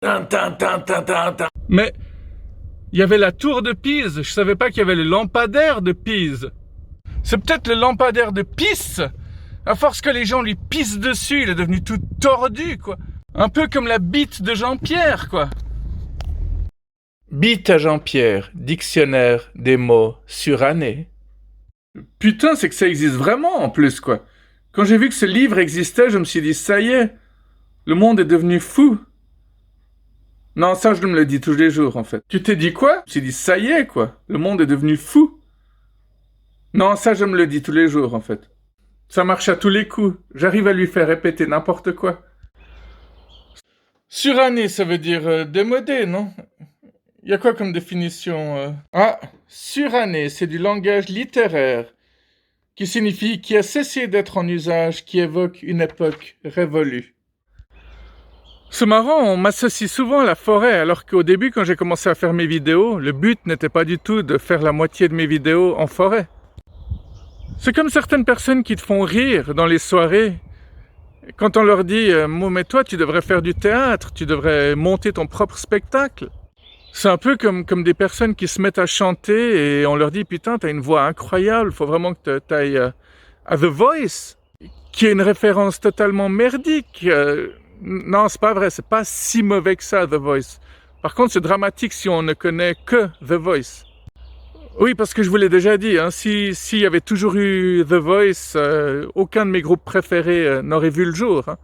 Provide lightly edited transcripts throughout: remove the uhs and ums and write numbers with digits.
Mais il y avait la tour de Pise, je savais pas qu'il y avait le lampadaire de Pise. C'est peut-être le lampadaire de Pisse. À force que les gens lui pissent dessus, il est devenu tout tordu, quoi. Un peu comme la bite de Jean-Pierre, quoi. Bite à Jean-Pierre, dictionnaire des mots surannés. Putain, c'est que ça existe vraiment, en plus, quoi. Quand j'ai vu que ce livre existait, je me suis dit, ça y est, le monde est devenu fou. Non, ça, je me le dis tous les jours, en fait. Tu t'es dit quoi? Je me suis dit, ça y est, quoi. Le monde est devenu fou. Non, ça, je me le dis tous les jours, en fait. Ça marche à tous les coups. J'arrive à lui faire répéter n'importe quoi. Suranné, ça veut dire démodé, non? Il y a quoi comme définition Ah, suranné, c'est du langage littéraire, qui signifie qui a cessé d'être en usage, qui évoque une époque révolue. C'est marrant, on m'associe souvent à la forêt, alors qu'au début, quand j'ai commencé à faire mes vidéos, le but n'était pas du tout de faire la moitié de mes vidéos en forêt. C'est comme certaines personnes qui te font rire dans les soirées, quand on leur dit « mais toi, tu devrais faire du théâtre, tu devrais monter ton propre spectacle ». C'est un peu comme des personnes qui se mettent à chanter et on leur dit « Putain, t'as une voix incroyable, faut vraiment que t'ailles à The Voice », qui est une référence totalement merdique. Non, c'est pas vrai, c'est pas si mauvais que ça, The Voice. Par contre, c'est dramatique si on ne connaît que The Voice. Oui, parce que je vous l'ai déjà dit, hein, s'il y avait toujours eu The Voice, aucun de mes groupes préférés n'aurait vu le jour. Hein.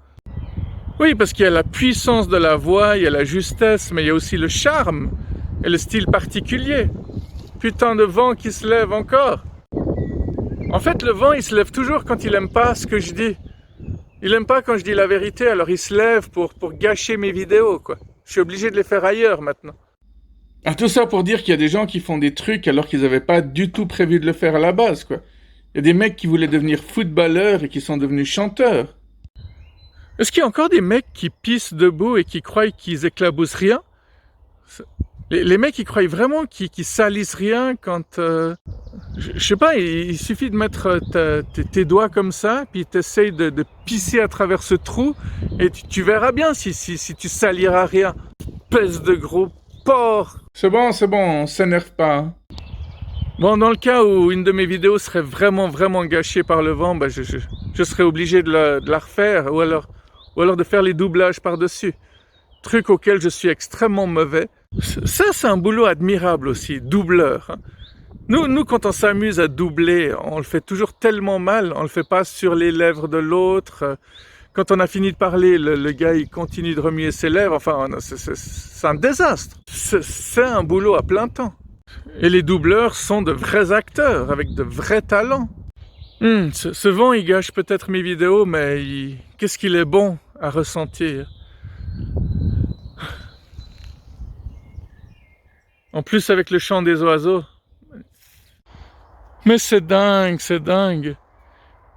Oui, parce qu'il y a la puissance de la voix, il y a la justesse, mais il y a aussi le charme et le style particulier. Putain de vent qui se lève encore. En fait, le vent, il se lève toujours quand il aime pas ce que je dis. Il aime pas quand je dis la vérité, alors il se lève pour gâcher mes vidéos, quoi. Je suis obligé de les faire ailleurs, maintenant. Ah, tout ça pour dire qu'il y a des gens qui font des trucs alors qu'ils n'avaient pas du tout prévu de le faire à la base, quoi. Il y a des mecs qui voulaient devenir footballeurs et qui sont devenus chanteurs. Est-ce qu'il y a encore des mecs qui pissent debout et qui croient qu'ils éclaboussent rien? Les mecs, ils croient vraiment qu'ils salissent rien quand... je sais pas, il suffit de mettre tes doigts comme ça, puis t'essayes de pisser à travers ce trou, et tu verras bien si tu saliras rien. Espèce de gros porc! C'est bon, on s'énerve pas. Hein. Bon, dans le cas où une de mes vidéos serait vraiment gâchée par le vent, bah je serais obligé de la refaire, ou alors de faire les doublages par-dessus. Truc auquel je suis extrêmement mauvais. Ça, c'est un boulot admirable aussi, doubleur. Hein. Nous, quand on s'amuse à doubler, on le fait toujours tellement mal, on le fait pas sur les lèvres de l'autre. Quand on a fini de parler, le gars, il continue de remuer ses lèvres. Enfin, c'est un désastre. C'est un boulot à plein temps. Et les doubleurs sont de vrais acteurs, avec de vrais talents. Ce vent, il gâche peut-être mes vidéos, mais qu'est-ce qu'il est bon à ressentir. En plus, avec le chant des oiseaux. Mais c'est dingue.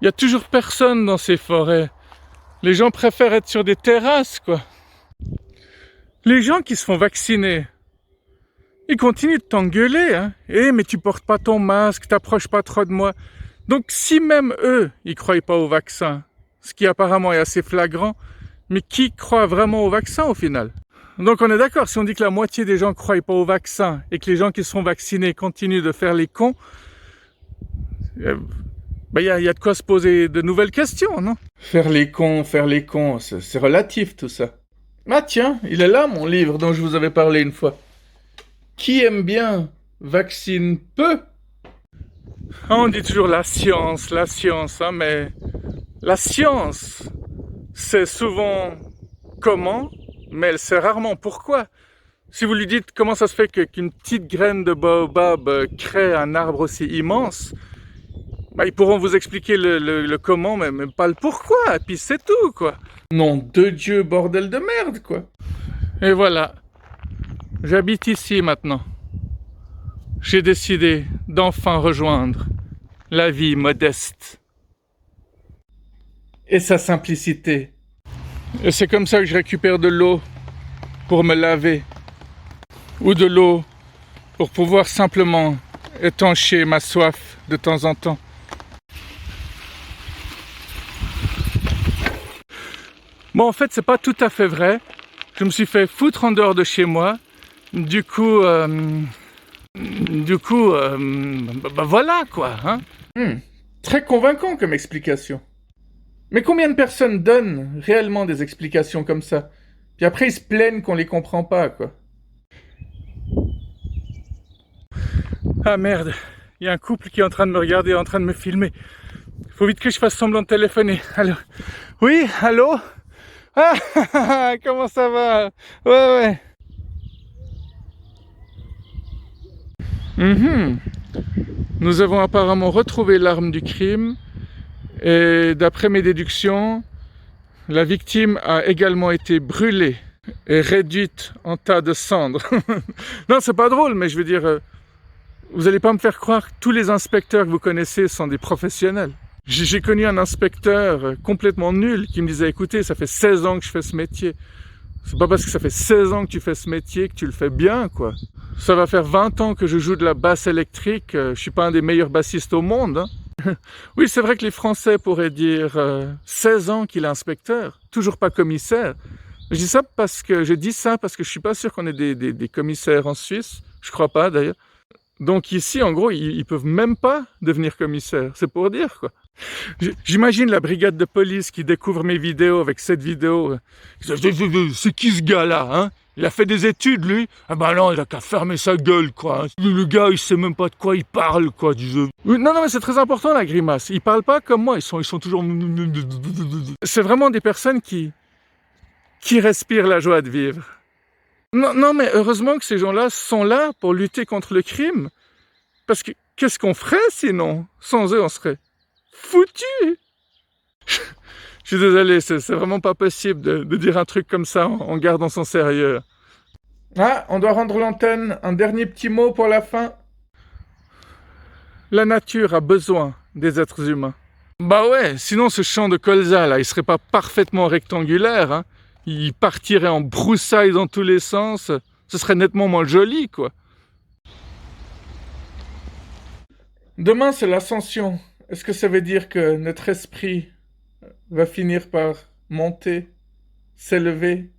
Il y a toujours personne dans ces forêts. Les gens préfèrent être sur des terrasses, quoi. Les gens qui se font vacciner, ils continuent de t'engueuler, hein. Mais tu portes pas ton masque, t'approches pas trop de moi. Donc, si même eux, ils croient pas au vaccin, ce qui apparemment est assez flagrant, mais qui croit vraiment au vaccin au final? Donc on est d'accord, si on dit que la moitié des gens ne croient pas au vaccin et que les gens qui sont vaccinés continuent de faire les cons, y a de quoi se poser de nouvelles questions, non? Faire les cons, c'est relatif tout ça. Ah tiens, il est là mon livre dont je vous avais parlé une fois. Qui aime bien vaccine peu. On dit toujours la science, hein, mais la science, c'est souvent comment, mais elle sait rarement pourquoi. Si vous lui dites comment ça se fait qu'une petite graine de baobab crée un arbre aussi immense, ils pourront vous expliquer le comment, mais pas le pourquoi, et puis c'est tout, quoi. Nom de Dieu, bordel de merde, quoi. Et voilà, j'habite ici maintenant. J'ai décidé d'enfin rejoindre la vie modeste et sa simplicité. Et c'est comme ça que je récupère de l'eau pour me laver, ou de l'eau pour pouvoir simplement étancher ma soif de temps en temps. Bon, en fait, c'est pas tout à fait vrai. Je me suis fait foutre en dehors de chez moi. Du coup, voilà quoi. Hein. Très convaincant comme explication. Mais combien de personnes donnent réellement des explications comme ça? Puis après ils se plaignent qu'on les comprend pas, quoi. Ah merde, il y a un couple qui est en train de me regarder, en train de me filmer. Faut vite que je fasse semblant de téléphoner. Alors, oui, allô? Ah, comment ça va? Ouais. Nous avons apparemment retrouvé l'arme du crime et d'après mes déductions, la victime a également été brûlée et réduite en tas de cendres. Non, c'est pas drôle, mais je veux dire, vous allez pas me faire croire que tous les inspecteurs que vous connaissez sont des professionnels. J'ai connu un inspecteur complètement nul qui me disait « Écoutez, ça fait 16 ans que je fais ce métier. C'est pas parce que ça fait 16 ans que tu fais ce métier que tu le fais bien, quoi. Ça va faire 20 ans que je joue de la basse électrique. Je suis pas un des meilleurs bassistes au monde. Hein. » Oui, c'est vrai que les Français pourraient dire 16 ans qu'il est inspecteur, toujours pas commissaire. Je dis ça parce que je suis pas sûr qu'on ait des commissaires en Suisse. Je crois pas, d'ailleurs. Donc ici, en gros, ils peuvent même pas devenir commissaires. C'est pour dire, quoi. J'imagine la brigade de police qui découvre mes vidéos avec cette vidéo. C'est qui ce gars-là, hein? Il a fait des études, lui? Ah ben non, il a qu'à fermer sa gueule, quoi. Le gars, il sait même pas de quoi il parle, quoi. Oui, non, mais c'est très important, la grimace. Ils parlent pas comme moi, ils sont toujours... C'est vraiment des personnes qui respirent la joie de vivre. Non, mais heureusement que ces gens-là sont là pour lutter contre le crime. Parce que qu'est-ce qu'on ferait sinon? Sans eux, on serait foutus. Je suis désolé, c'est vraiment pas possible de dire un truc comme ça en gardant son sérieux. Ah, on doit rendre l'antenne. Un dernier petit mot pour la fin. La nature a besoin des êtres humains. Bah ouais, sinon ce champ de colza là, il serait pas parfaitement rectangulaire, hein. Il partirait en broussailles dans tous les sens. Ce serait nettement moins joli, quoi. Demain, c'est l'ascension. Est-ce que ça veut dire que notre esprit va finir par monter, s'élever?